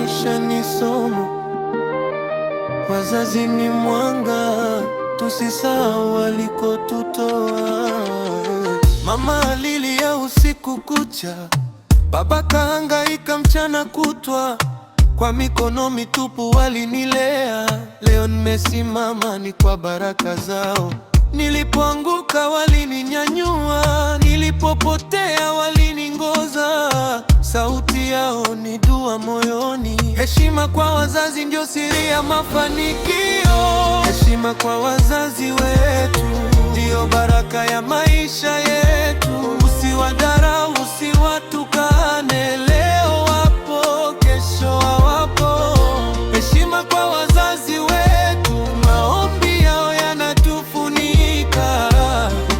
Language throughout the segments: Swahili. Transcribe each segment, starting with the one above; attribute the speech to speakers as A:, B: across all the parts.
A: maisha ni somo, wazazi ni mwanga, tusisahau walikotutoa. Mama alilia usiku kucha, baba kahangaika mchana kutwa, kwa mikono mitupu walinilea. Leo nimesimama ni kwa baraka zao. Nilipoanguka walininyanyua, nilipopotea waliningoza. Sauti yao ni dua moyoni. Heshima kwa wazazi ndio siri ya mafanikio. Heshima kwa wazazi wetu ndio baraka ya maisha yetu. Usiwadharau, usiwatukane, leo wapo, kesho hawapo. Heshima kwa wazazi wetu, maombi yao yanatufunika.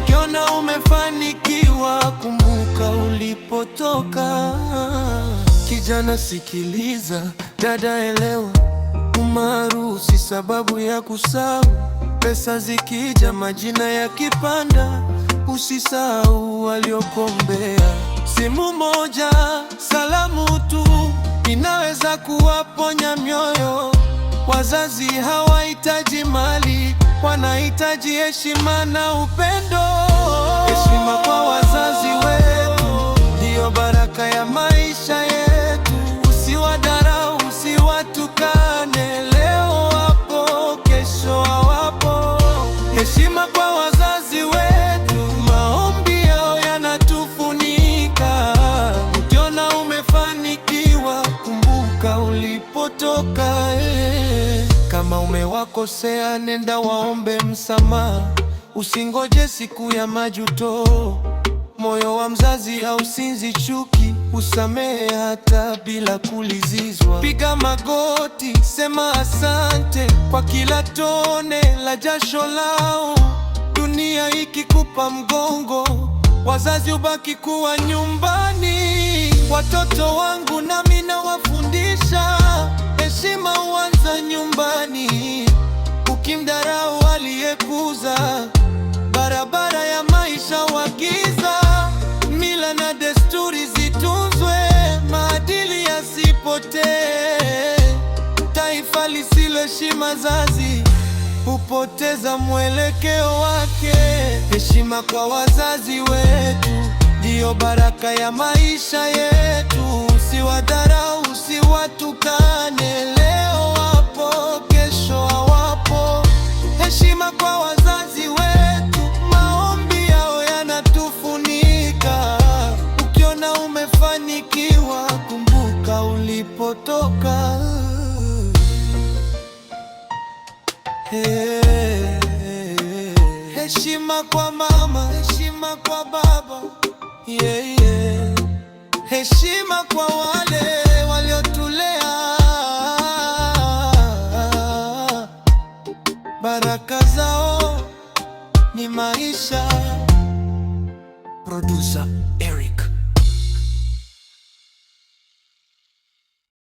A: Ukiona umefanikiwa, kumbuka ulipotoka. Kijana sikiliza, dada elewa, umaarufu si sababu ya kusahau. Pesa zikija, majina yakipanda, usisahau waliokuombea. Simu moja, salamu tu, inaweza kuwaponya mioyo. Wazazi hawahitaji mali, wanahitaji heshima na upendo. Heshima kwa wazazi wetu ndiyo baraka ya maisha yetu. Usiwadharau, usiwatukane, leo wapo, kesho hawapo. Heshima kwa wazazi wetu, maombi yao yanatufunika. Ukiona umefanikiwa, kumbuka ulipotoka. Kama umewakosea, nenda waombe msamaha, usingoje siku ya majuto. Moyo wa mzazi hausinzi chuki, usamehe hata bila kulizizwa. Piga magoti, sema asante kwa kila tone la jasho lao. Dunia ikikupa mgongo, wazazi ubaki kuwa nyumbani. Watoto wangu nami nawafundisha, heshima huanza nyumbani. Ukimdharau aliyekuza, barabara ya maisha wagiza. Mila na desturi zitunzwe, maadili yasipotee. Taifa lisiloheshimu wazazi hupoteza mwelekeo wake. Heshima kwa wazazi wetu ndiyo baraka ya maisha yetu. Usiwadharau, usiwatukane, leo wapo, kesho hawapo. Heshima kwa wazazi wetu, maombi yao yanatufunika. Ukiona umefanikiwa, kumbuka ulipotoka. Heshima kwa mama, heshima kwa baba, heshima kwa wale waliotulea. Baraka zao ni maisha. Producer Eric.